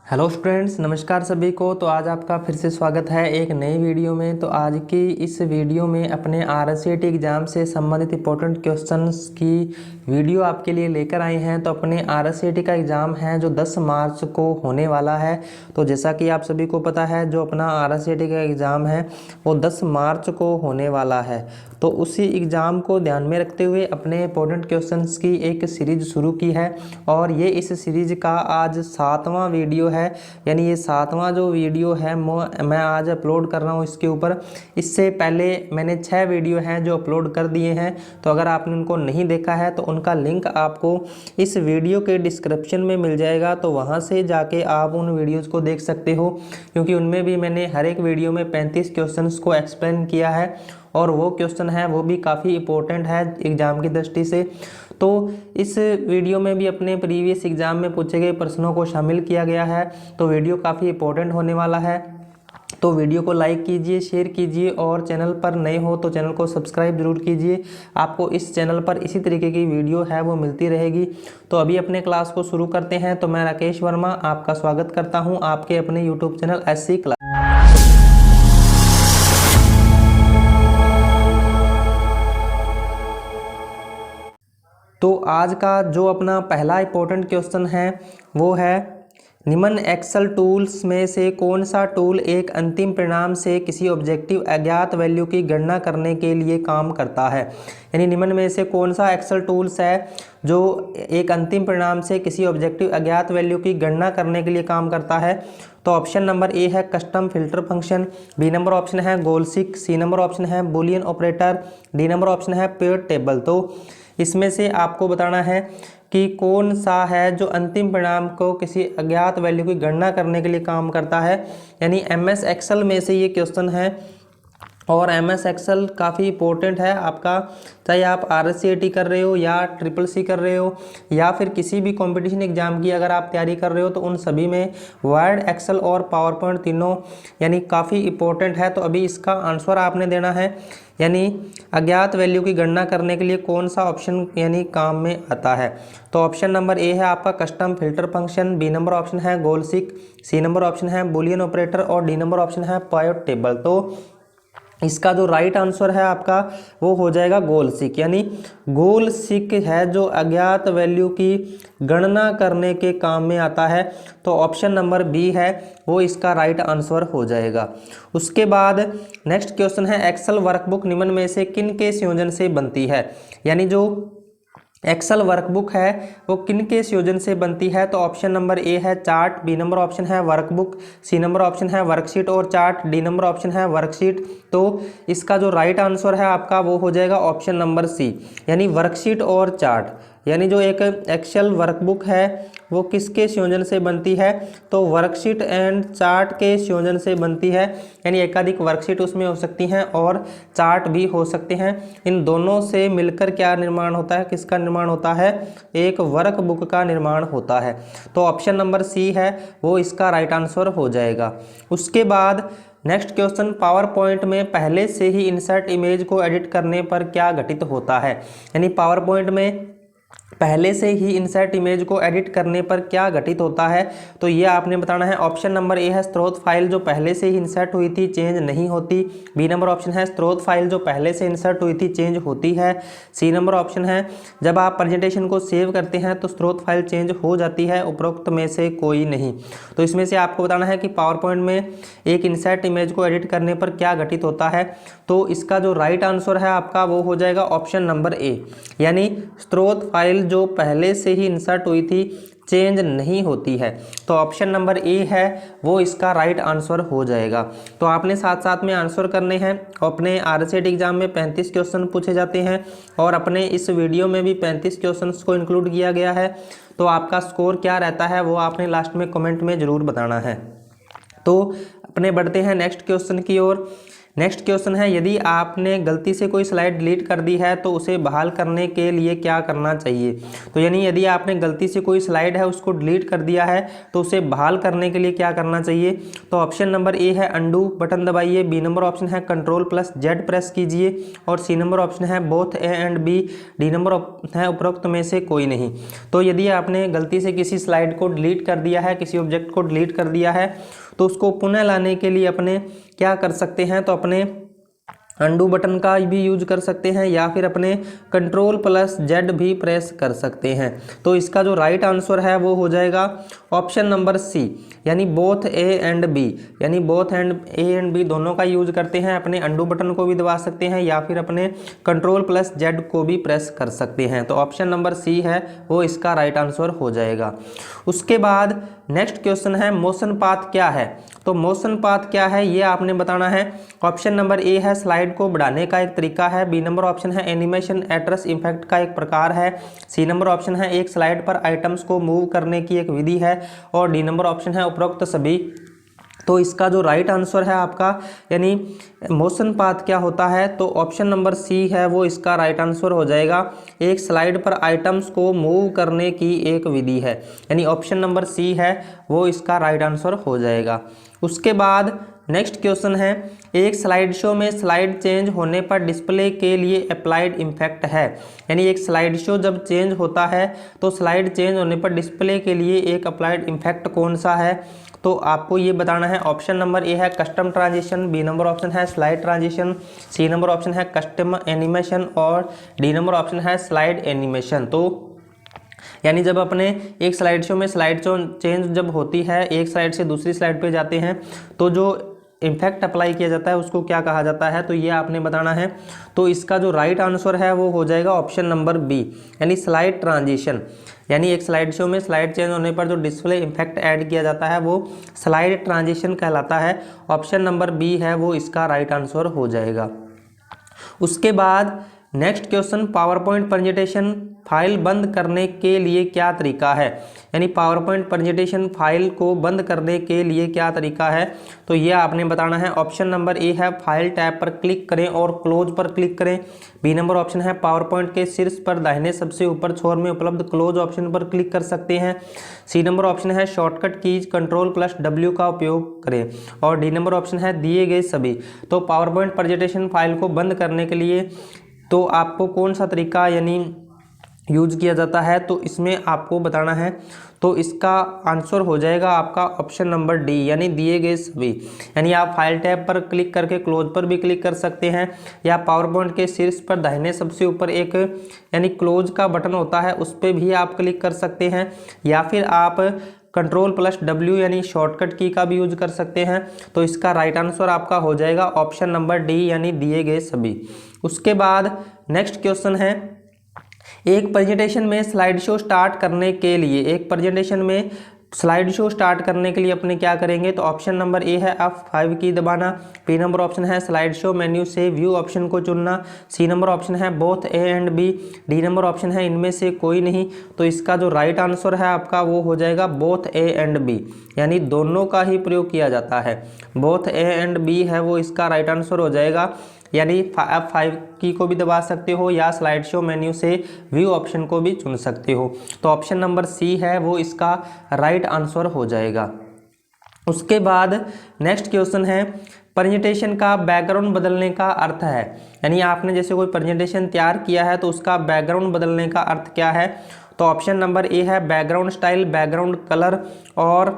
Hello students, नमस्कार सभी को। तो आज आपका फिर से स्वागत है एक नई वीडियो में। तो आज की इस वीडियो में अपने आरसीईटी एग्ज़ाम से संबंधित इंपॉर्टेंट क्वेश्चंस की वीडियो आपके लिए लेकर आए हैं। तो अपने आरसीईटी का एग्ज़ाम है जो 10 मार्च को होने वाला है। तो जैसा कि आप सभी को पता है, जो अपना आरसीईटी का एग्ज़ाम है वो 10 मार्च को होने वाला है। तो उसी एग्ज़ाम को ध्यान में रखते हुए अपने इंपॉर्टेंट क्वेश्चंस की एक सीरीज़ शुरू की है और ये इस सीरीज़ का आज 7वां वीडियो है। यानी ये 7वां जो वीडियो है मैं आज अपलोड कर रहा हूँ इसके ऊपर। इससे पहले मैंने 6 वीडियो हैं जो अपलोड कर दिए हैं। तो अगर आपने उनको नहीं देखा है तो उनका लिंक आपको इस वीडियो के डिस्क्रिप्शन में मिल जाएगा। तो वहाँ से जाके आप उन वीडियोज़ को देख सकते हो, क्योंकि उनमें भी मैंने हर एक वीडियो में 35 क्वेश्चंस को एक्सप्लेन किया है और वो क्वेश्चन है वो भी काफ़ी इंपॉर्टेंट है एग्ज़ाम की दृष्टि से। तो इस वीडियो में भी अपने प्रीवियस एग्ज़ाम में पूछे गए प्रश्नों को शामिल किया गया है। तो वीडियो काफ़ी इंपॉर्टेंट होने वाला है। तो वीडियो को लाइक कीजिए, शेयर कीजिए और चैनल पर नए हो तो चैनल को सब्सक्राइब जरूर कीजिए। आपको इस चैनल पर इसी तरीके की वीडियो है वो मिलती रहेगी। तो अभी अपने क्लास को शुरू करते हैं। तो मैं राकेश वर्मा आपका स्वागत करता हूँ आपके अपने यूट्यूब चैनल SC क्लास। तो आज का जो अपना पहला इंपॉर्टेंट क्वेश्चन है वो है, निम्न एक्सेल टूल्स में से कौन सा टूल एक अंतिम परिणाम से किसी ऑब्जेक्टिव अज्ञात वैल्यू की गणना करने के लिए काम करता है। यानी निम्न में से कौन सा एक्सेल टूल्स है जो एक अंतिम परिणाम से किसी ऑब्जेक्टिव अज्ञात वैल्यू की गणना करने के लिए काम करता है। तो ऑप्शन नंबर ए है custom filter function, B number option है गोलसिक, सी नंबर ऑप्शन है Boolean operator, D number option है पेयर्ड टेबल। तो इसमें से आपको बताना है कि कौन सा है जो अंतिम परिणाम को किसी अज्ञात वैल्यू की गणना करने के लिए काम करता है। यानी MS एक्सेल में से ये क्वेश्चन है और MS एक्सेल काफ़ी इंपॉर्टेंट है आपका, चाहे आप RCET कर रहे हो या CCC कर रहे हो या फिर किसी भी कंपटीशन एग्जाम की अगर आप तैयारी कर रहे हो तो उन सभी में वर्ड, एक्सेल और पावर पॉइंट तीनों यानी काफ़ी इंपॉर्टेंट है। तो अभी इसका आंसर आपने देना है, यानी अज्ञात वैल्यू की गणना करने के लिए कौन सा ऑप्शन यानी काम में आता है। तो ऑप्शन नंबर ए है आपका custom filter function, B number option है गोलसिक, सी नंबर ऑप्शन है बूलियन ऑपरेटर और डी नंबर ऑप्शन है पायट टेबल। तो इसका जो राइट आंसर है आपका वो हो जाएगा गोलसिक। यानी गोलसिक है जो अज्ञात वैल्यू की गणना करने के काम में आता है। तो ऑप्शन नंबर बी है वो इसका राइट आंसर हो जाएगा। उसके बाद नेक्स्ट क्वेश्चन है, एक्सेल वर्कबुक निम्न में से किन के संयोजन से बनती है। यानी जो एक्सेल वर्कबुक है वो किन के संयोजन से बनती है। तो ऑप्शन नंबर ए है चार्ट, बी नंबर ऑप्शन है वर्कबुक, सी नंबर ऑप्शन है वर्कशीट और चार्ट, डी नंबर ऑप्शन है वर्कशीट। तो इसका जो राइट आंसर है आपका वो हो जाएगा ऑप्शन नंबर सी, यानी वर्कशीट और चार्ट। यानी जो एक एक्सेल वर्कबुक है वो किसके संयोजन से बनती है, तो वर्कशीट एंड चार्ट के संयोजन से बनती है। यानी एकाधिक वर्कशीट उसमें हो सकती हैं और चार्ट भी हो सकते हैं। इन दोनों से मिलकर क्या निर्माण होता है, किसका निर्माण होता है, एक वर्कबुक का निर्माण होता है। तो ऑप्शन नंबर सी है वो इसका राइट आंसर हो जाएगा। उसके बाद नेक्स्ट क्वेश्चन, पावर पॉइंट में पहले से ही इंसर्ट इमेज को एडिट करने पर क्या घटित होता है। यानी पावर पॉइंट में पहले से ही इंसर्ट इमेज को एडिट करने पर क्या घटित होता है। तो ये आपने बताना है। ऑप्शन नंबर ए है स्रोत फाइल जो पहले से ही इंसर्ट हुई थी चेंज नहीं होती, बी नंबर ऑप्शन है स्रोत फाइल जो पहले से इंसर्ट हुई थी चेंज होती है, सी नंबर ऑप्शन है जब आप प्रेजेंटेशन को सेव करते हैं तो स्रोत फाइल चेंज हो जाती है, उपरोक्त में से कोई नहीं। तो इसमें से आपको बताना है कि पावर पॉइंट में एक इंसर्ट इमेज को एडिट करने पर क्या घटित होता है। तो इसका जो राइट आंसर है आपका वो हो जाएगा ऑप्शन नंबर ए, यानी स्रोत फाइल जो पहले से ही इंसर्ट हुई थी चेंज नहीं होती है। तो ऑप्शन नंबर ए है वो इसका राइट आंसर हो जाएगा। तो आपने साथ साथ में आंसर करने हैं। अपने RCET एग्जाम में 35 क्वेश्चन पूछे जाते हैं और अपने इस वीडियो में भी 35 क्वेश्चंस को इंक्लूड किया गया है। तो आपका स्कोर क्या रहता है वो आपने लास्ट में कमेंट में ज़रूर बताना है। तो अपने बढ़ते हैं नेक्स्ट क्वेश्चन की ओर। नेक्स्ट क्वेश्चन है, यदि आपने गलती से कोई स्लाइड डिलीट कर दी है तो उसे बहाल करने के लिए क्या करना चाहिए। तो यानी यदि आपने गलती से कोई स्लाइड है उसको डिलीट कर दिया है तो उसे बहाल करने के लिए क्या करना चाहिए। तो ऑप्शन नंबर ए है अंडू बटन दबाइए, बी नंबर ऑप्शन है Ctrl+Z प्रेस कीजिए और सी नंबर ऑप्शन है both A and B, D number है उपरोक्त में से कोई नहीं। तो यदि आपने गलती से किसी स्लाइड को डिलीट कर दिया है, किसी ऑब्जेक्ट को डिलीट कर दिया है, तो उसको पुनः लाने के लिए अपने क्या कर सकते हैं, तो अपने अंडू बटन का भी यूज कर सकते हैं या फिर अपने Ctrl+Z भी प्रेस कर सकते हैं। तो इसका जो राइट आंसर है वो हो जाएगा ऑप्शन नंबर सी, यानी बोथ ए एंड बी, यानी बोथ ए एंड बी दोनों का यूज करते हैं। अपने अंडू बटन को भी दबा सकते हैं या फिर अपने Ctrl+Z को भी प्रेस कर सकते हैं। तो ऑप्शन नंबर सी है वो इसका राइट आंसर हो जाएगा। उसके बाद नेक्स्ट क्वेश्चन है, मोशन पाथ क्या है। तो मोशन पाथ क्या है ये आपने बताना है। ऑप्शन नंबर ए है स्लाइड को बढ़ाने का एक तरीका है, बी नंबर ऑप्शन है एनिमेशन एट्रस इफेक्ट का एक प्रकार है, सी नंबर ऑप्शन है एक स्लाइड पर आइटम्स को मूव करने की एक विधि है और डी नंबर ऑप्शन है उपरोक्त सभी। तो इसका जो राइट आंसर है आपका, यानी मोशन पाथ क्या होता है, तो ऑप्शन नंबर सी है वो इसका राइट आंसर हो जाएगा। एक स्लाइड पर आइटम्स को मूव करने की एक विधि है, यानी ऑप्शन नंबर सी है वो इसका राइट आंसर हो जाएगा। उसके बाद नेक्स्ट क्वेश्चन है, एक स्लाइड शो में स्लाइड चेंज होने पर डिस्प्ले के लिए अप्लाइड इफेक्ट है, यानी एक स्लाइड शो जब चेंज होता है तो स्लाइड चेंज होने पर डिस्प्ले के लिए एक अप्लाइड इफेक्ट कौन सा है। तो आपको ये बताना है। ऑप्शन नंबर ए है custom transition, B number option है slide transition, C number option है कस्टम एनिमेशन और डी नंबर ऑप्शन है स्लाइड एनिमेशन। तो यानी जब अपने एक स्लाइड शो में स्लाइड चेंज जब होती है, एक स्लाइड से दूसरी स्लाइड पे जाते हैं, तो जो इम्फेक्ट अप्लाई किया जाता है उसको क्या कहा जाता है, तो ये आपने बताना है। तो इसका जो राइट आंसर है वो हो जाएगा ऑप्शन नंबर बी, यानी स्लाइड ट्रांजिशन। यानी एक स्लाइड शो में स्लाइड चेंज होने पर जो डिस्प्ले इम्फेक्ट ऐड किया जाता है वो स्लाइड ट्रांजिशन कहलाता है। ऑप्शन नंबर बी है वो इसका राइट आंसर हो जाएगा। उसके बाद next question, power point presentation file बंद करने के लिए क्या तरीका है, यानी पावर पॉइंट प्रेजेंटेशन फाइल को बंद करने के लिए क्या तरीका है। तो ये आपने बताना है। ऑप्शन नंबर ए है फाइल टैब पर क्लिक करें और क्लोज पर क्लिक करें, बी नंबर ऑप्शन है पावर पॉइंट के शीर्ष पर दाहिने सबसे ऊपर छोर में उपलब्ध क्लोज ऑप्शन पर क्लिक कर सकते हैं, सी नंबर ऑप्शन है शॉर्टकट कीज Ctrl+W का उपयोग करें और डी नंबर ऑप्शन है दिए गए सभी। तो पावर पॉइंट प्रेजेंटेशन फाइल को बंद करने के लिए तो आपको कौन सा तरीका यानी यूज किया जाता है, तो इसमें आपको बताना है। तो इसका आंसर हो जाएगा आपका ऑप्शन नंबर डी, यानी दिए गए सभी। यानी आप फाइल टैब पर क्लिक करके क्लोज पर भी क्लिक कर सकते हैं या पावर पॉइंट के शीर्ष पर दाहिने सबसे ऊपर एक यानी क्लोज का बटन होता है उस पर भी आप क्लिक कर सकते हैं या फिर आप Ctrl+W यानी शॉर्टकट की का भी यूज कर सकते हैं। तो इसका राइट आंसर आपका हो जाएगा ऑप्शन नंबर डी, यानी दिए गए सभी। उसके बाद नेक्स्ट क्वेश्चन है, एक प्रेजेंटेशन में स्लाइड शो स्टार्ट करने के लिए अपने क्या करेंगे। तो ऑप्शन नंबर ए है F5 की दबाना, बी नंबर ऑप्शन है स्लाइड शो मेन्यू से व्यू ऑप्शन को चुनना, सी नंबर ऑप्शन है both A and B, D number option है इनमें से कोई नहीं। तो इसका जो राइट आंसर है आपका वो हो जाएगा बोथ ए एंड बी, यानी दोनों का ही प्रयोग किया जाता है। बोथ ए एंड बी है वो इसका राइट आंसर हो जाएगा, यानी F5 की को भी दबा सकते हो या स्लाइड शो मेन्यू से व्यू ऑप्शन को भी चुन सकते हो। तो ऑप्शन नंबर सी है वो इसका राइट आंसर हो जाएगा। उसके बाद नेक्स्ट क्वेश्चन है, प्रेजेंटेशन का बैकग्राउंड बदलने का अर्थ है, यानी आपने जैसे कोई प्रेजेंटेशन तैयार किया है तो उसका बैकग्राउंड बदलने का अर्थ क्या है। तो ऑप्शन नंबर ए है बैकग्राउंड स्टाइल, बैकग्राउंड कलर और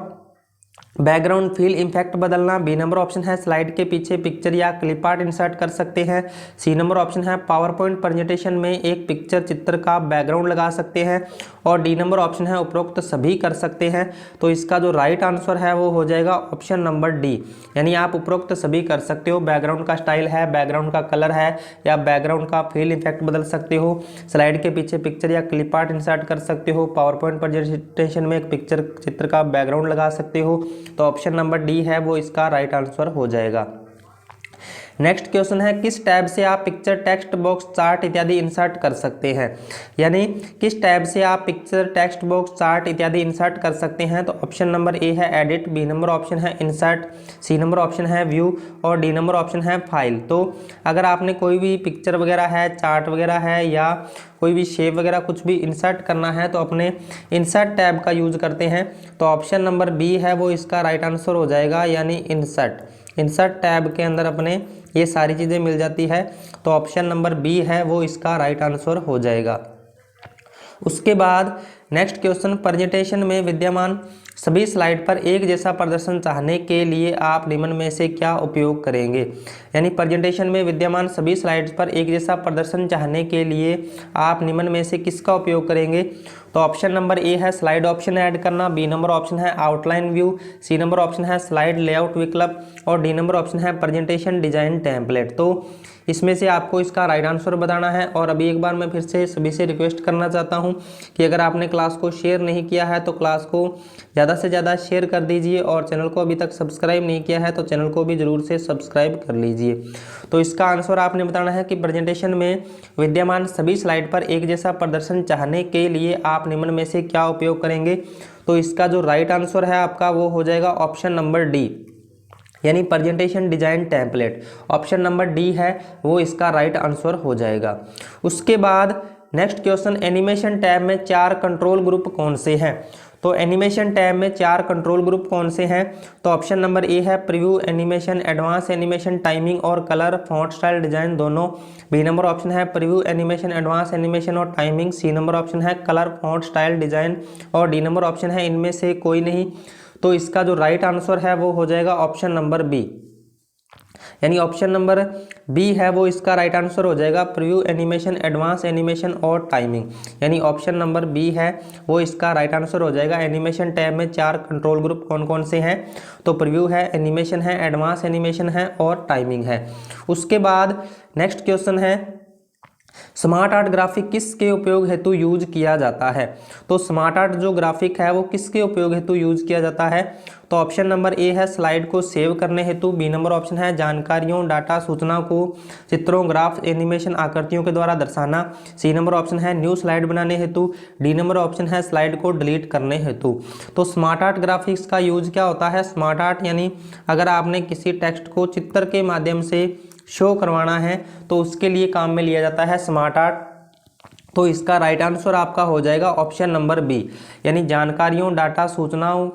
बैकग्राउंड फील इफेक्ट बदलना, बी नंबर ऑप्शन है स्लाइड के पीछे पिक्चर या क्लिप आर्ट इंसर्ट कर सकते हैं, सी नंबर ऑप्शन है पावर पॉइंट प्रेजेंटेशन में एक पिक्चर चित्र का बैकग्राउंड लगा सकते हैं और डी नंबर ऑप्शन है उपरोक्त सभी कर सकते हैं। तो इसका जो राइट आंसर है वो हो जाएगा ऑप्शन नंबर डी, यानी आप उपरोक्त सभी कर सकते हो। बैकग्राउंड का स्टाइल है, बैकग्राउंड का कलर है या बैकग्राउंड का फील इफेक्ट बदल सकते हो, स्लाइड के पीछे पिक्चर या क्लिप आर्ट इंसर्ट कर सकते हो, पावर पॉइंट प्रेजेंटेशन में एक पिक्चर चित्र का बैकग्राउंड लगा सकते हो। तो ऑप्शन नंबर डी है वो इसका राइट आंसर हो जाएगा। नेक्स्ट क्वेश्चन है किस टैब से आप पिक्चर, टेक्स्ट बॉक्स, चार्ट इत्यादि इंसर्ट कर सकते हैं, यानी किस टैब से आप पिक्चर, टेक्स्ट बॉक्स, चार्ट इत्यादि इंसर्ट कर सकते हैं। तो ऑप्शन नंबर ए है एडिट, बी नंबर ऑप्शन है इंसर्ट, सी नंबर ऑप्शन है व्यू और डी नंबर ऑप्शन है फाइल। तो अगर आपने कोई भी पिक्चर वगैरह है, चार्ट वगैरह है या कोई भी शेप वगैरह कुछ भी इंसर्ट करना है तो अपने इंसर्ट टैब का यूज करते हैं। तो ऑप्शन नंबर बी है वो इसका राइट आंसर हो जाएगा, यानी इंसर्ट टैब के अंदर अपने ये सारी चीज़ें मिल जाती है। तो ऑप्शन नंबर बी है वो इसका राइट आंसर हो जाएगा। उसके बाद नेक्स्ट क्वेश्चन, प्रेजेंटेशन में विद्यमान सभी स्लाइड पर एक जैसा प्रदर्शन चाहने के लिए आप निम्न में से क्या उपयोग करेंगे, यानी प्रेजेंटेशन में विद्यमान सभी स्लाइड्स पर एक जैसा प्रदर्शन चाहने के लिए आप निम्न में से किसका उपयोग करेंगे। तो ऑप्शन नंबर ए है स्लाइड ऑप्शन ऐड करना, बी नंबर ऑप्शन है outline view, C number option है स्लाइड लेआउट विकल्प और डी नंबर ऑप्शन है प्रेजेंटेशन डिजाइन टेम्पलेट। तो इसमें से आपको इसका राइट आंसर बताना है। और अभी एक बार मैं फिर से सभी से रिक्वेस्ट करना चाहता हूं कि अगर आपने क्लास को शेयर नहीं किया है तो क्लास को ज़्यादा से ज़्यादा शेयर कर दीजिए और चैनल को अभी तक सब्सक्राइब नहीं किया है तो चैनल को भी ज़रूर से सब्सक्राइब कर लीजिए। तो इसका आंसर आपने बताना है कि प्रेजेंटेशन में विद्यमान सभी स्लाइड पर एक जैसा प्रदर्शन चाहने के लिए आप निम्न में से क्या उपयोग करेंगे। तो इसका जो राइट आंसर है आपका वो हो जाएगा ऑप्शन नंबर डी, यानी presentation design template. Option number D है वो इसका राइट आंसर हो जाएगा। उसके बाद नेक्स्ट क्वेश्चन, एनिमेशन टैब में 4 कंट्रोल ग्रुप कौन से हैं। तो एनिमेशन टैब में 4 कंट्रोल ग्रुप कौन से हैं। तो ऑप्शन नंबर ए है preview animation, advance animation, timing और कलर, फॉन्ट स्टाइल डिजाइन दोनों। बी नंबर ऑप्शन है प्रीव्यू एनिमेशन, एडवांस एनिमेशन और टाइमिंग। सी नंबर ऑप्शन है कलर, फॉन्ट स्टाइल डिजाइन और डी नंबर ऑप्शन है इनमें से कोई नहीं। तो इसका जो राइट आंसर है वो हो जाएगा ऑप्शन नंबर बी, यानी ऑप्शन नंबर बी है वो इसका राइट आंसर हो जाएगा, प्रीव्यू एनिमेशन, एडवांस एनिमेशन और टाइमिंग। यानी ऑप्शन नंबर बी है वो इसका राइट आंसर हो जाएगा। एनिमेशन टैब में 4 कंट्रोल ग्रुप कौन कौन से हैं। तो प्रीव्यू है, एनिमेशन है, एडवांस एनिमेशन है और टाइमिंग है। उसके बाद नेक्स्ट क्वेश्चन है, स्मार्ट आर्ट ग्राफिक किसके उपयोग हेतु यूज किया जाता है। तो स्मार्ट आर्ट जो ग्राफिक है वो किसके उपयोग हेतु यूज किया जाता है। तो ऑप्शन नंबर ए है स्लाइड को सेव करने हेतु, बी नंबर ऑप्शन है जानकारियों, डाटा, सूचना को चित्रों, ग्राफ, एनिमेशन, आकृतियों के द्वारा दर्शाना, सी नंबर ऑप्शन है न्यू स्लाइड बनाने हेतु, डी नंबर ऑप्शन है स्लाइड को डिलीट करने हेतु। तो स्मार्ट आर्ट ग्राफिक्स का यूज क्या होता है। स्मार्ट आर्ट यानी अगर आपने किसी टेक्स्ट को चित्र के माध्यम से शो करवाना है तो उसके लिए काम में लिया जाता है स्मार्ट आर्ट। तो इसका राइट आंसर आपका हो जाएगा ऑप्शन नंबर बी, यानी जानकारियों, डाटा, सूचनाओं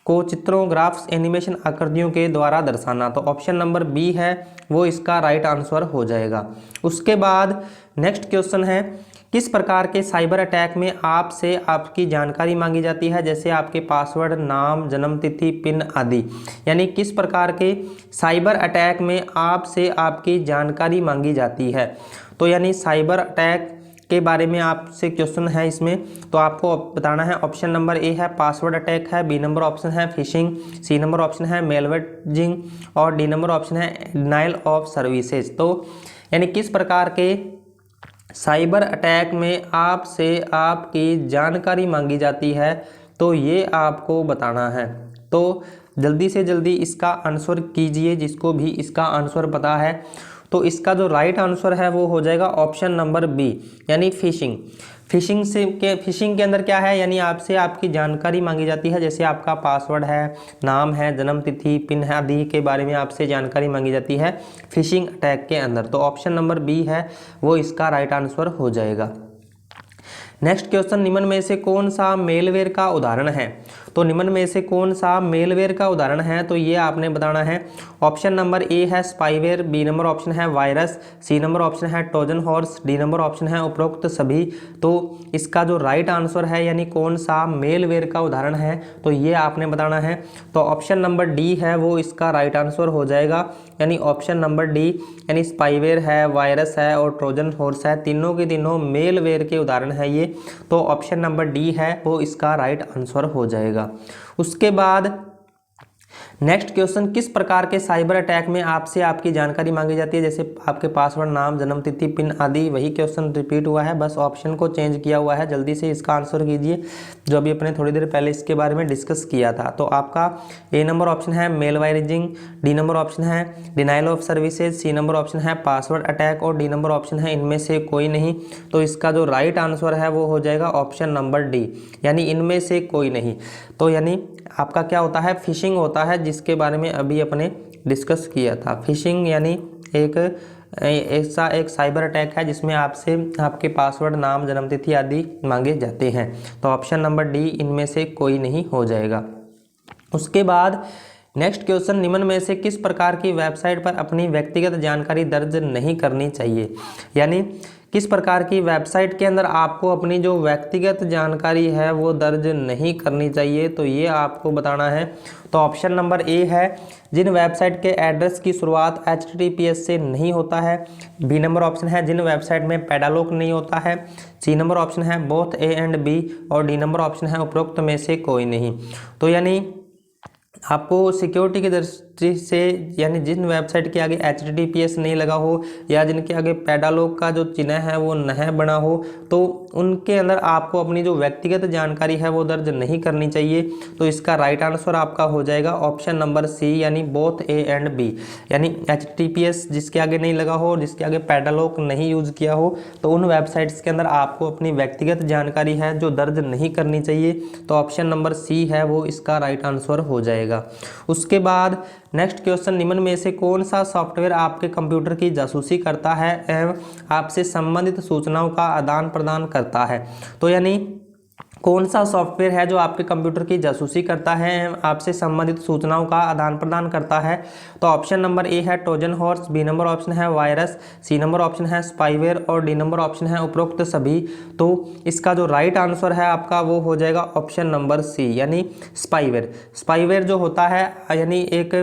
को चित्रों, ग्राफ्स, एनिमेशन, आकृतियों के द्वारा दर्शाना। तो ऑप्शन नंबर बी है वो इसका राइट आंसर हो जाएगा। उसके बाद नेक्स्ट क्वेश्चन है, किस प्रकार के साइबर अटैक में आपसे आपकी जानकारी मांगी जाती है, जैसे आपके पासवर्ड, नाम, जन्मतिथि, पिन आदि। यानी किस प्रकार के साइबर अटैक में आपसे आपकी जानकारी मांगी जाती है। तो यानी साइबर अटैक के बारे में आपसे क्वेश्चन है इसमें, तो आपको बताना है। ऑप्शन नंबर ए है पासवर्ड अटैक है, बी नंबर ऑप्शन है फिशिंग, सी नंबर ऑप्शन है मेलवेजिंग और डी नंबर ऑप्शन है डिनायल ऑफ सर्विसेज। तो यानी किस प्रकार के साइबर अटैक में आपसे आपकी जानकारी मांगी जाती है, तो ये आपको बताना है। तो जल्दी से जल्दी इसका आंसर कीजिए जिसको भी इसका आंसर पता है। तो इसका जो राइट आंसर है वो हो जाएगा ऑप्शन नंबर बी, यानी फिशिंग। फिशिंग के अंदर क्या है, यानी आपसे आपकी जानकारी मांगी जाती है, जैसे आपका पासवर्ड है, नाम है, जन्मतिथि, पिन है आदि के बारे में आपसे जानकारी मांगी जाती है फिशिंग अटैक के अंदर। तो ऑप्शन नंबर बी है वो इसका राइट आंसर हो जाएगा। नेक्स्ट क्वेश्चन, निम्न में से कौन सा मेलवेयर का उदाहरण है। तो निम्न में से कौन सा मेलवेयर का उदाहरण है, तो ये आपने बताना है। ऑप्शन नंबर ए है स्पाईवेयर, बी नंबर ऑप्शन है वायरस, सी नंबर ऑप्शन है Trojan horse, D number option है उपरोक्त सभी। तो इसका जो राइट आंसर है यानी कौन सा मेलवेयर का उदाहरण है, तो ये आपने बताना है। तो ऑप्शन नंबर डी है वो इसका राइट आंसर हो जाएगा, यानी ऑप्शन नंबर डी, यानी स्पाईवेयर है, वायरस है और ट्रोजन हॉर्स है, तीनों के तीनों मेलवेयर के उदाहरण है ये। तो ऑप्शन नंबर डी है वो इसका राइट आंसर हो जाएगा। उसके बाद नेक्स्ट क्वेश्चन, किस प्रकार के साइबर अटैक में आपसे आपकी जानकारी मांगी जाती है, जैसे आपके पासवर्ड, नाम, जन्म तिथि, पिन आदि। वही क्वेश्चन रिपीट हुआ है, बस ऑप्शन को चेंज किया हुआ है। जल्दी से इसका आंसर कीजिए, जो अभी अपने थोड़ी देर पहले इसके बारे में डिस्कस किया था। तो आपका ए नंबर ऑप्शन है mail wiring, D number option है denial of services, C number option है पासवर्ड अटैक और डी नंबर ऑप्शन है इनमें से कोई नहीं। तो इसका जो राइट आंसर है वो हो जाएगा ऑप्शन नंबर डी, यानी इनमें से कोई नहीं। तो यानी आपका क्या होता है, फिशिंग होता है, जिसके बारे में अभी अपने डिस्कस किया था। फिशिंग यानी एक ऐसा एक साइबर अटैक है जिसमें आपसे आपके पासवर्ड, नाम, जन्मतिथि आदि मांगे जाते हैं। तो ऑप्शन नंबर डी इनमें से कोई नहीं हो जाएगा। उसके बाद नेक्स्ट क्वेश्चन, निम्न में से किस प्रकार की वेबसाइट पर अपनी व्यक्तिगत जानकारी दर्ज नहीं करनी चाहिए, यानी किस प्रकार की वेबसाइट के अंदर आपको अपनी जो व्यक्तिगत जानकारी है वो दर्ज नहीं करनी चाहिए, तो ये आपको बताना है। तो ऑप्शन नंबर ए है जिन वेबसाइट के एड्रेस की शुरुआत HTTPS से नहीं होता है। बी नंबर ऑप्शन है जिन वेबसाइट में पेडालॉक नहीं होता है। सी नंबर ऑप्शन है बोथ ए एंड बी और डी नंबर ऑप्शन है उपरोक्त में से कोई नहीं। तो यानी आपको सिक्योरिटी की दृष्टि से, यानी जिन वेबसाइट के आगे HTTPS नहीं लगा हो या जिनके आगे पेडालॉक का जो चिन्ह है वो नहीं बना हो, तो उनके अंदर आपको अपनी जो व्यक्तिगत जानकारी है वो दर्ज नहीं करनी चाहिए। तो इसका राइट आंसर आपका हो जाएगा ऑप्शन नंबर सी, यानी बोथ ए एंड बी। यानी HTTPS जिसके आगे नहीं लगा हो, जिसके आगे पेडालॉक नहीं यूज किया हो, तो उन वेबसाइट्स के अंदर आपको अपनी व्यक्तिगत जानकारी है जो दर्ज नहीं करनी चाहिए। तो ऑप्शन नंबर सी है वो इसका राइट आंसर हो जाएगा। उसके बाद नेक्स्ट क्वेश्चन, निम्न में से कौन सा सॉफ्टवेयर आपके कंप्यूटर की जासूसी करता है एवं आपसे संबंधित सूचनाओं का आदान प्रदान करता है। तो यानी कौन सा सॉफ्टवेयर है जो आपके कंप्यूटर की जासूसी करता है एवं आपसे संबंधित सूचनाओं का आदान प्रदान करता है। तो ऑप्शन नंबर ए है Trojan horse, B number option है वायरस, सी नंबर ऑप्शन है स्पाईवेयर और डी नंबर ऑप्शन है उपरोक्त सभी। तो इसका जो राइट आंसर है आपका वो हो जाएगा ऑप्शन नंबर सी, यानी स्पाईवेयर। स्पाईवेयर जो होता है यानी एक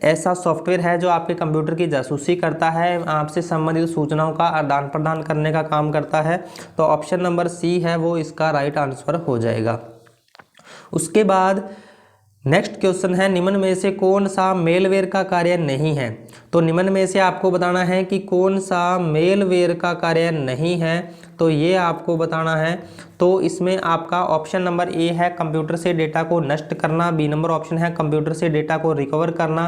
ऐसा सॉफ्टवेयर है जो आपके कंप्यूटर की जासूसी करता है, आपसे संबंधित सूचनाओं का आदान प्रदान करने का काम करता है। तो ऑप्शन नंबर सी है वो इसका राइट आंसर हो जाएगा। उसके बाद नेक्स्ट क्वेश्चन है, निम्न में से कौन सा मेलवेयर का कार्य नहीं है। तो निम्न में से आपको बताना है कि कौन सा मेलवेयर का कार्य नहीं है, तो ये आपको बताना है। तो इसमें आपका ऑप्शन नंबर ए है कंप्यूटर से डेटा को नष्ट करना, बी नंबर ऑप्शन है कंप्यूटर से डेटा को रिकवर करना,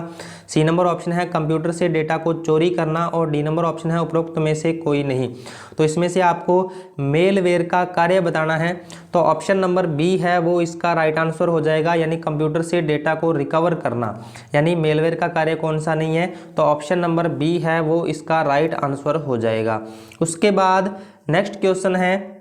सी नंबर ऑप्शन है कंप्यूटर से डेटा को चोरी करना और डी नंबर ऑप्शन है उपरोक्त में से कोई नहीं। तो इसमें से आपको मेलवेयर का कार्य बताना है। तो ऑप्शन नंबर बी है वो इसका राइट आंसर हो जाएगा, यानी कंप्यूटर से डेटा को रिकवर करना, यानी मेलवेयर का कार्य कौन सा नहीं है। तो ऑप्शन नंबर बी है वो इसका राइट आंसर हो जाएगा। उसके बाद नेक्स्ट क्वेश्चन है,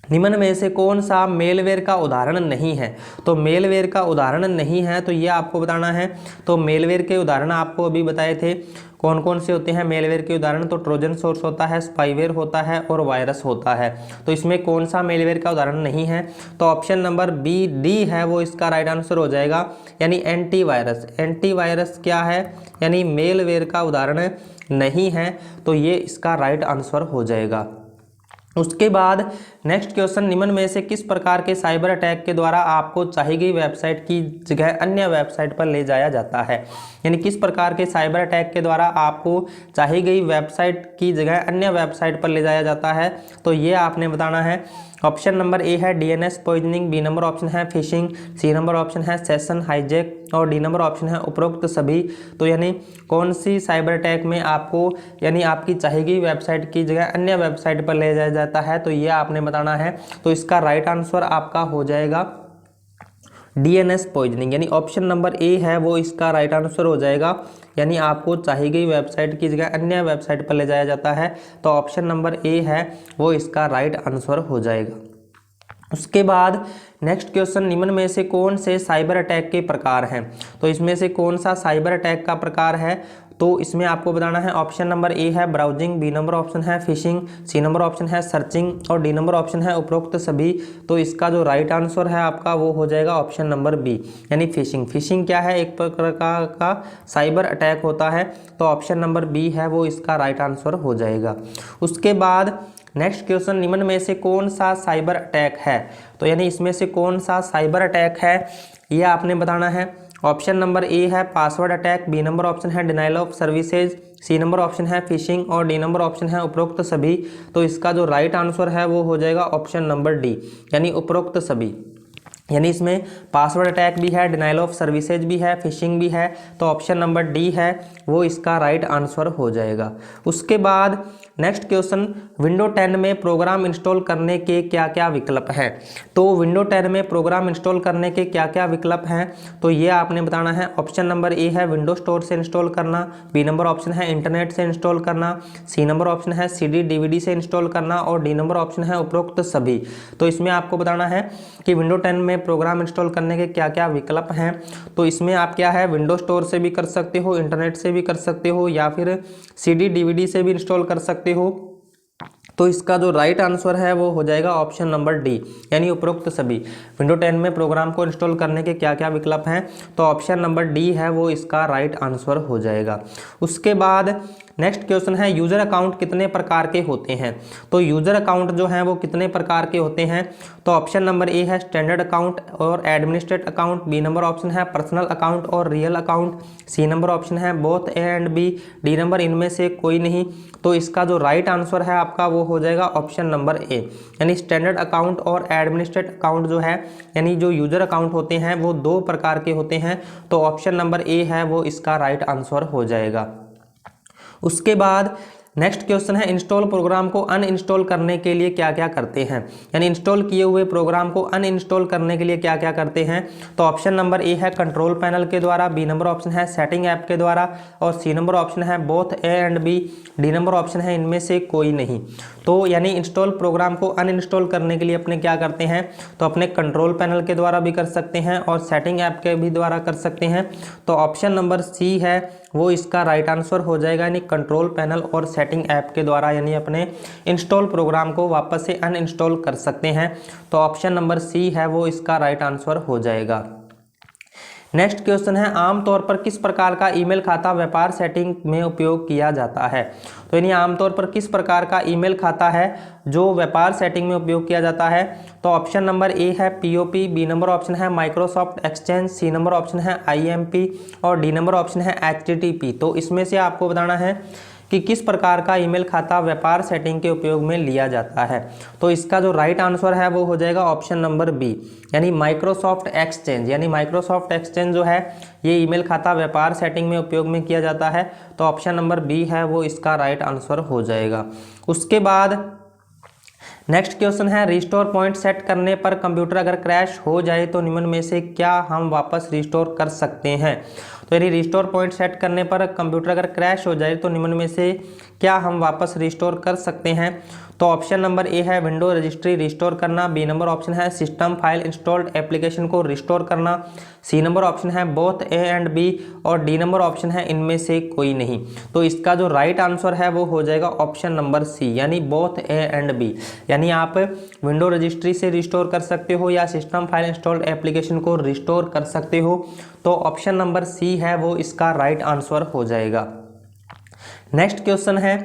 निम्न में से कौन सा मेलवेयर का उदाहरण नहीं है। तो मेलवेयर का उदाहरण नहीं है तो ये आपको बताना है। तो मेलवेयर के उदाहरण आपको अभी बताए थे कौन कौन से होते हैं मेलवेयर के उदाहरण। तो ट्रोजन सोर्स होता है, स्पाईवेयर होता है और वायरस होता है। तो इसमें कौन सा मेलवेयर का उदाहरण नहीं है। तो ऑप्शन नंबर बी डी है वो इसका राइट आंसर हो जाएगा, यानी एंटीवायरस। एंटीवायरस क्या है, यानी मेलवेयर का उदाहरण नहीं है। तो ये इसका राइट आंसर हो जाएगा। उसके बाद नेक्स्ट क्वेश्चन, निम्न में से किस प्रकार के साइबर अटैक के द्वारा आपको चाही गई वेबसाइट की जगह अन्य वेबसाइट पर ले जाया जाता है। यानी किस प्रकार के साइबर अटैक के द्वारा आपको चाही गई वेबसाइट की जगह अन्य वेबसाइट पर ले जाया जाता है। तो ये आपने बताना है। ऑप्शन नंबर ए है DNS poisoning, B number option है फिशिंग, सी नंबर ऑप्शन है सेशन हाईजैक और डी नंबर ऑप्शन है उपरोक्त सभी। तो यानी कौन सी साइबर अटैक में आपको यानी आपकी चाही गई वेबसाइट की जगह अन्य वेबसाइट पर ले जाया जाता है, तो ये आपने बताना है। तो इसका राइट आंसर आपका हो जाएगा DNS पॉइजनिंग, यानी ऑप्शन नंबर ए है वो इसका राइट आंसर हो जाएगा, यानी आपको चाही गई वेबसाइट की जगह अन्य वेबसाइट पर ले जाया जाता है। तो ऑप्शन नंबर ए है वो इसका राइट आंसर हो जाएगा। उसके बाद नेक्स्ट क्वेश्चन, निम्न में से कौन से साइबर अटैक के प्रकार हैं। तो इसमें से कौन सा साइबर अटैक का प्रकार है, तो इसमें आपको बताना है। ऑप्शन नंबर ए है ब्राउजिंग, बी नंबर ऑप्शन है फिशिंग, सी नंबर ऑप्शन है सर्चिंग और डी नंबर ऑप्शन है उपरोक्त सभी। तो इसका जो राइट आंसर है आपका वो हो जाएगा ऑप्शन नंबर बी, यानी फिशिंग। फिशिंग क्या है, एक प्रकार का साइबर अटैक होता है। तो ऑप्शन नंबर बी है वो इसका राइट आंसर हो जाएगा। उसके बाद नेक्स्ट क्वेश्चन, निम्न में से कौन सा साइबर अटैक है। तो यानी इसमें से कौन सा साइबर अटैक है ये आपने बताना है। ऑप्शन नंबर ए है password attack, B number option है denial of services, C number option है फिशिंग और डी नंबर ऑप्शन है उपरोक्त सभी। तो इसका जो राइट आंसर है वो हो जाएगा ऑप्शन नंबर डी, यानी उपरोक्त सभी। यानी इसमें पासवर्ड अटैक भी है, डिनाइल ऑफ सर्विसेज भी है, फिशिंग भी है, तो ऑप्शन नंबर डी है वो इसका राइट आंसर हो जाएगा। उसके बाद नेक्स्ट क्वेश्चन, विंडो 10 में प्रोग्राम इंस्टॉल करने के क्या क्या विकल्प हैं। तो विंडो 10 में प्रोग्राम इंस्टॉल करने के क्या क्या विकल्प हैं, तो ये आपने बताना है। ऑप्शन नंबर ए है विंडो स्टोर से इंस्टॉल करना, बी नंबर ऑप्शन है इंटरनेट से इंस्टॉल करना, सी नंबर ऑप्शन है CD DVD से इंस्टॉल करना और डी नंबर ऑप्शन है उपरोक्त सभी। तो इसमें आपको बताना है कि विंडो 10 में प्रोग्राम इंस्टॉल करने के क्या क्या विकल्प हैं। तो इसमें आप क्या है, विंडो स्टोर से भी कर सकते हो, इंटरनेट से भी कर सकते हो, या फिर CD DVD से भी इंस्टॉल कर सकते हो। तो इसका जो राइट आंसर है वो हो जाएगा ऑप्शन नंबर डी, यानी उपरोक्त सभी। विंडो 10 में प्रोग्राम को इंस्टॉल करने के क्या क्या विकल्प हैं, तो ऑप्शन नंबर डी है वो इसका राइट आंसर हो जाएगा। उसके बाद नेक्स्ट क्वेश्चन है, यूजर अकाउंट कितने प्रकार के होते हैं। तो यूजर अकाउंट जो हैं वो कितने प्रकार के होते हैं, तो ऑप्शन नंबर ए है स्टैंडर्ड अकाउंट और administrate account, B number option है पर्सनल अकाउंट और real account, C number option है both A and B, D number इनमें से कोई नहीं। तो इसका जो राइट आंसर है आपका वो हो जाएगा ऑप्शन नंबर ए, यानी स्टैंडर्ड अकाउंट और एडमिनिस्ट्रेट अकाउंट जो है, यानी जो यूजर अकाउंट होते हैं वो दो प्रकार के होते हैं। तो ऑप्शन नंबर ए है वो इसका राइट आंसर हो जाएगा। उसके बाद नेक्स्ट क्वेश्चन है, इंस्टॉल प्रोग्राम को अनइंस्टॉल करने के लिए क्या क्या करते हैं, यानी इंस्टॉल किए हुए प्रोग्राम को अनइंस्टॉल करने के लिए क्या क्या करते हैं। तो ऑप्शन नंबर ए है कंट्रोल पैनल के द्वारा, बी नंबर ऑप्शन है सेटिंग ऐप के द्वारा और सी नंबर ऑप्शन है both A and B, D number option है इनमें से कोई नहीं। तो यानी इंस्टॉल प्रोग्राम को अनइंस्टॉल करने के लिए अपने क्या करते हैं, तो अपने कंट्रोल पैनल के द्वारा भी कर सकते हैं और सेटिंग ऐप के भी द्वारा कर सकते हैं। तो ऑप्शन नंबर सी है वो इसका राइट आंसर हो जाएगा, यानी कंट्रोल पैनल और सेटिंग ऐप के द्वारा यानी अपने इंस्टॉल प्रोग्राम को वापस से अनइंस्टॉल कर सकते हैं। तो ऑप्शन नंबर सी है वो इसका राइट आंसर हो जाएगा। नेक्स्ट क्वेश्चन है, आमतौर पर किस प्रकार का ईमेल खाता व्यापार सेटिंग में उपयोग किया जाता है। तो यानी आमतौर पर किस प्रकार का ईमेल खाता है जो व्यापार सेटिंग में उपयोग किया जाता है। तो ऑप्शन नंबर ए है POP, बी नंबर ऑप्शन है Microsoft Exchange, C number option है IMP और डी नंबर ऑप्शन है HTTP। तो इसमें से आपको बताना है कि किस प्रकार का ईमेल खाता व्यापार सेटिंग के उपयोग में लिया जाता है। तो इसका जो राइट आंसर है वो हो जाएगा ऑप्शन नंबर बी, यानी माइक्रोसॉफ्ट एक्सचेंज। यानी माइक्रोसॉफ्ट एक्सचेंज जो है ये ईमेल खाता व्यापार सेटिंग में उपयोग में किया जाता है। तो ऑप्शन नंबर बी है वो इसका राइट आंसर हो जाएगा। उसके बाद नेक्स्ट क्वेश्चन है, रिस्टोर पॉइंट सेट करने पर कंप्यूटर अगर क्रैश हो जाए तो निम्न में से क्या हम वापस रिस्टोर कर सकते हैं। तो यानी रिस्टोर पॉइंट सेट करने पर कंप्यूटर अगर क्रैश हो जाए तो निम्न में से क्या हम वापस रिस्टोर कर सकते हैं। तो ऑप्शन नंबर ए है विंडो रजिस्ट्री रिस्टोर करना, बी नंबर ऑप्शन है सिस्टम फाइल इंस्टॉल्ड एप्लीकेशन को रिस्टोर करना, सी नंबर ऑप्शन है बोथ ए एंड बी और डी नंबर ऑप्शन है इनमें से कोई नहीं। तो इसका जो राइट आंसर है वो हो जाएगा ऑप्शन नंबर सी, यानी बोथ ए एंड बी। यानी आप विंडो रजिस्ट्री से रिस्टोर कर सकते हो या सिस्टम फाइल इंस्टॉल्ड एप्लीकेशन को रिस्टोर कर सकते हो। तो ऑप्शन नंबर सी है वो इसका राइट आंसर हो जाएगा। नेक्स्ट क्वेश्चन है,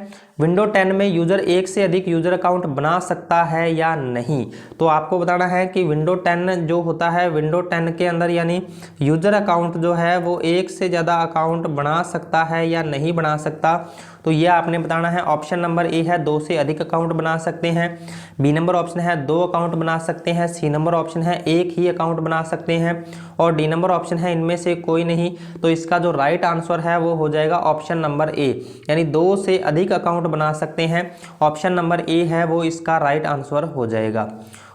विंडो 10 में यूजर एक से अधिक यूजर अकाउंट बना सकता है या नहीं। तो आपको बताना है कि विंडो 10 जो होता है, विंडो 10 के अंदर यानी यूजर अकाउंट जो है वो एक से ज़्यादा अकाउंट बना सकता है या नहीं बना सकता। तो ये आपने बताना है। ऑप्शन नंबर ए है 2 से अधिक अकाउंट बना सकते हैं, बी नंबर ऑप्शन है 2 अकाउंट बना सकते हैं, सी नंबर ऑप्शन है 1 ही अकाउंट बना सकते हैं और डी नंबर ऑप्शन है इनमें से कोई नहीं। तो इसका जो राइट आंसर है वो हो जाएगा ऑप्शन नंबर ए, यानी 2 से अधिक अकाउंट बना सकते हैं। ऑप्शन नंबर ए है वो इसका राइट आंसर हो जाएगा।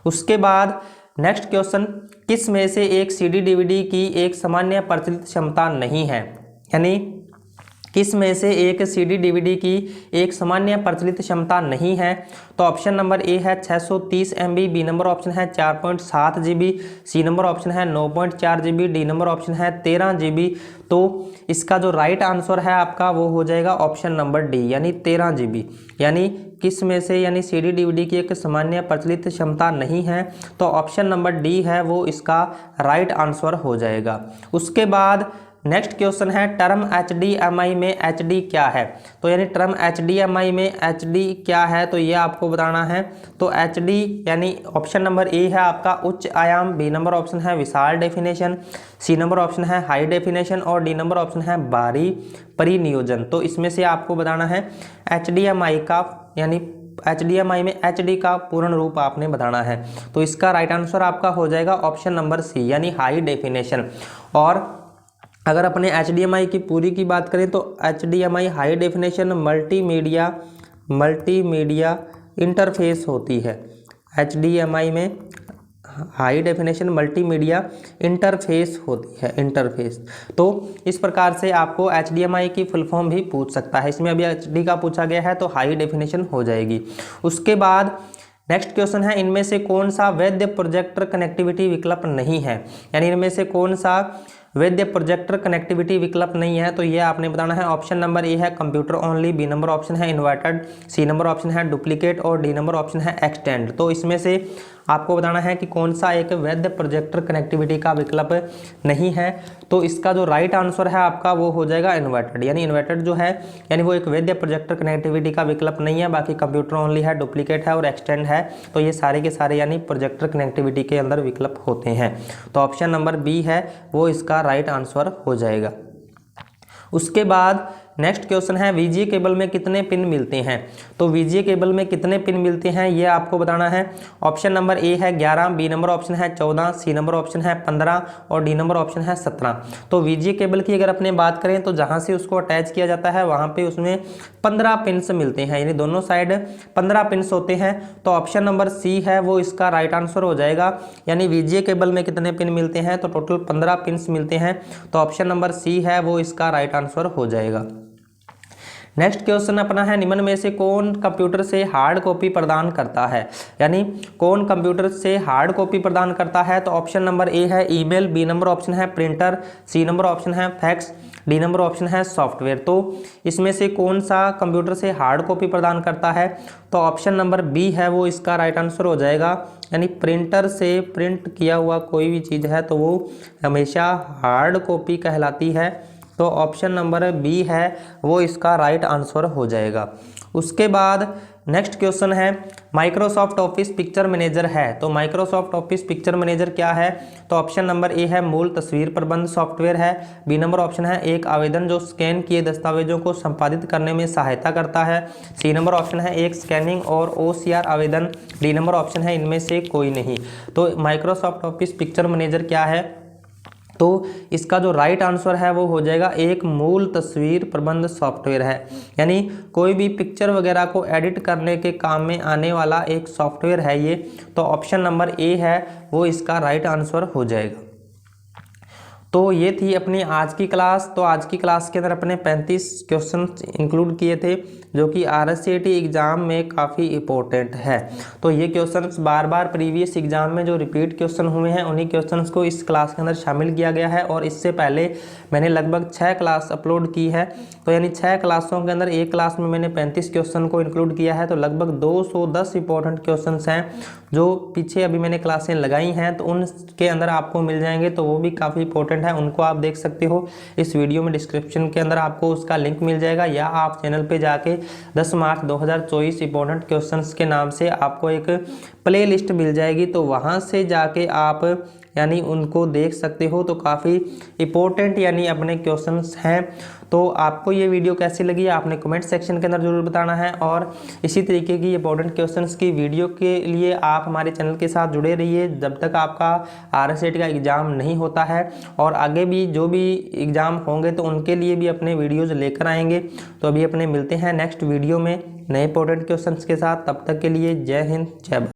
उसके बाद नेक्स्ट क्वेश्चन, किस में से एक CD DVD की एक सामान्य प्रचलित क्षमता नहीं है। यानी किस में से एक CD DVD की एक सामान्य प्रचलित क्षमता नहीं है। तो ऑप्शन नंबर ए है 630 MB, बी नंबर ऑप्शन है 4.7 GB, सी नंबर ऑप्शन है 9.4 GB, डी नंबर ऑप्शन है 13 GB। तो इसका जो राइट आंसर है आपका वो हो जाएगा ऑप्शन नंबर डी, यानी 13 GB। यानी किस में से यानी CD DVD की एक सामान्य प्रचलित क्षमता नहीं है। तो ऑप्शन नंबर डी है वो इसका राइट आंसर हो जाएगा। उसके बाद नेक्स्ट क्वेश्चन है टर्म HDMI में HD क्या है। तो यानी टर्म HDMI में HD क्या है तो ये आपको बताना है। तो HD यानी ऑप्शन नंबर ए है आपका उच्च आयाम, बी नंबर ऑप्शन है विशाल डेफिनेशन, सी नंबर ऑप्शन है हाई डेफिनेशन और डी नंबर ऑप्शन है बारी परिनियोजन। तो इसमें से आपको बताना है HDMI का यानी HDMI में HD का पूर्ण रूप आपने बताना है। तो इसका राइट आंसर आपका हो जाएगा ऑप्शन नंबर सी यानी हाई डेफिनेशन। और अगर अपने HDMI की पूरी की बात करें तो HDMI high definition multimedia interface होती है। HDMI में हाई डेफिनेशन मल्टीमीडिया इंटरफेस होती है, इंटरफेस। तो इस प्रकार से आपको HDMI की फुल फॉर्म भी पूछ सकता है। इसमें अभी HD का पूछा गया है तो हाई डेफिनेशन हो जाएगी। उसके बाद नेक्स्ट क्वेश्चन है इनमें से कौन सा वैध प्रोजेक्टर कनेक्टिविटी विकल्प नहीं है। यानी इनमें से कौन सा वैध प्रोजेक्टर कनेक्टिविटी विकल्प नहीं है तो ये आपने बताना है। ऑप्शन नंबर ए है computer only, B number option है इन्वर्टेड, सी नंबर ऑप्शन है डुप्लीकेट और डी नंबर ऑप्शन है एक्सटेंड। तो इसमें से आपको बताना है कि कौन सा एक वैध प्रोजेक्टर कनेक्टिविटी का विकल्प नहीं है। तो इसका जो राइट आंसर है आपका वो हो जाएगा इन्वर्टेड। यानी इन्वर्टेड जो है यानी वो एक वैध प्रोजेक्टर कनेक्टिविटी का विकल्प नहीं है। बाकी कंप्यूटर ओनली है, डुप्लीकेट है और एक्सटेंड है। तो ये सारे के सारे यानी प्रोजेक्टर कनेक्टिविटी के अंदर विकल्प होते हैं। तो ऑप्शन नंबर बी है वो इसका राइट आंसर हो जाएगा। उसके बाद नेक्स्ट क्वेश्चन है VGA केबल में कितने पिन मिलते हैं। तो VGA केबल में कितने पिन मिलते हैं ये आपको बताना है। ऑप्शन नंबर ए है 11, बी नंबर ऑप्शन है 14, सी नंबर ऑप्शन है 15 और डी नंबर ऑप्शन है 17। तो VGA केबल की अगर अपने बात करें तो जहां से उसको अटैच किया जाता है वहां पे उसमें 15 पिन्स मिलते हैं, यानी दोनों साइड 15 पिन्स होते हैं। तो ऑप्शन नंबर सी है वो इसका राइट आंसर हो जाएगा। यानी VGA केबल में कितने पिन मिलते हैं तो टोटल 15 पिन्स मिलते हैं। तो ऑप्शन नंबर सी है वो इसका राइट आंसर हो जाएगा। नेक्स्ट क्वेश्चन अपना है निम्न में से कौन कंप्यूटर से हार्ड कॉपी प्रदान करता है। यानी कौन कंप्यूटर से हार्ड कॉपी प्रदान करता है। तो ऑप्शन नंबर ए है ईमेल, बी नंबर ऑप्शन है प्रिंटर, सी नंबर ऑप्शन है फैक्स, डी नंबर ऑप्शन है सॉफ्टवेयर। तो इसमें से कौन सा कंप्यूटर से हार्ड कॉपी प्रदान करता है तो ऑप्शन नंबर बी है वो इसका राइट आंसर हो जाएगा। यानी प्रिंटर से प्रिंट किया हुआ कोई भी चीज़ है तो वो हमेशा हार्ड कॉपी कहलाती है। तो ऑप्शन नंबर बी है वो इसका राइट आंसर हो जाएगा। उसके बाद नेक्स्ट क्वेश्चन है माइक्रोसॉफ्ट ऑफिस पिक्चर मैनेजर है। तो माइक्रोसॉफ्ट ऑफिस पिक्चर मैनेजर क्या है। तो ऑप्शन नंबर ए है मूल तस्वीर प्रबंध सॉफ्टवेयर है, बी नंबर ऑप्शन है एक आवेदन जो स्कैन किए दस्तावेजों को संपादित करने में सहायता करता है, सी नंबर ऑप्शन है एक स्कैनिंग और OCR आवेदन, डी नंबर ऑप्शन है इनमें से कोई नहीं। तो माइक्रोसॉफ्ट ऑफिस पिक्चर मैनेजर क्या है तो इसका जो राइट आंसर है वो हो जाएगा एक मूल तस्वीर प्रबंध सॉफ्टवेयर है। यानी कोई भी पिक्चर वगैरह को एडिट करने के काम में आने वाला एक सॉफ्टवेयर है ये। तो ऑप्शन नंबर ए है वो इसका राइट आंसर हो जाएगा। तो ये थी अपनी आज की क्लास। तो आज की क्लास के अंदर अपने 35 क्वेश्चन इंक्लूड किए थे जो कि RSCT एग्ज़ाम में काफ़ी इंपॉर्टेंट है। तो ये क्वेश्चंस बार बार प्रीवियस एग्जाम में जो रिपीट क्वेश्चन हुए हैं उन्हीं क्वेश्चंस को इस क्लास के अंदर शामिल किया गया है। और इससे पहले मैंने लगभग 6 क्लास अपलोड की है। तो यानी 6 क्लासों के अंदर एक क्लास में मैंने 35 क्वेश्चन को इंक्लूड किया है। तो लगभग 210 इंपॉर्टेंट क्वेश्चन हैं जो पीछे अभी मैंने क्लासें लगाई हैं तो उनके अंदर आपको मिल जाएंगे। तो वो भी काफ़ी इंपॉर्टेंट है, उनको आप देख सकते हो। इस वीडियो में डिस्क्रिप्शन के अंदर आपको उसका लिंक मिल जाएगा या आप चैनल पे जाके 10 मार्च 2024 इंपॉर्टेंट क्वेश्चंस के नाम से आपको एक प्ले लिस्ट मिल जाएगी। तो वहाँ से जाके आप यानी उनको देख सकते हो। तो काफ़ी इंपॉर्टेंट यानी अपने क्वेश्चंस हैं। तो आपको ये वीडियो कैसी लगी आपने कमेंट सेक्शन के अंदर जरूर बताना है। और इसी तरीके की इंपॉर्टेंट क्वेश्चंस की वीडियो के लिए आप हमारे चैनल के साथ जुड़े रहिए जब तक आपका RSCT का एग्ज़ाम नहीं होता है। और आगे भी जो भी एग्ज़ाम होंगे तो उनके लिए भी अपने वीडियोज़ लेकर आएंगे। तो अभी अपने मिलते हैं नेक्स्ट वीडियो में नए इंपॉर्टेंट क्वेश्चंस के साथ। तब तक के लिए जय हिंद जय भारत।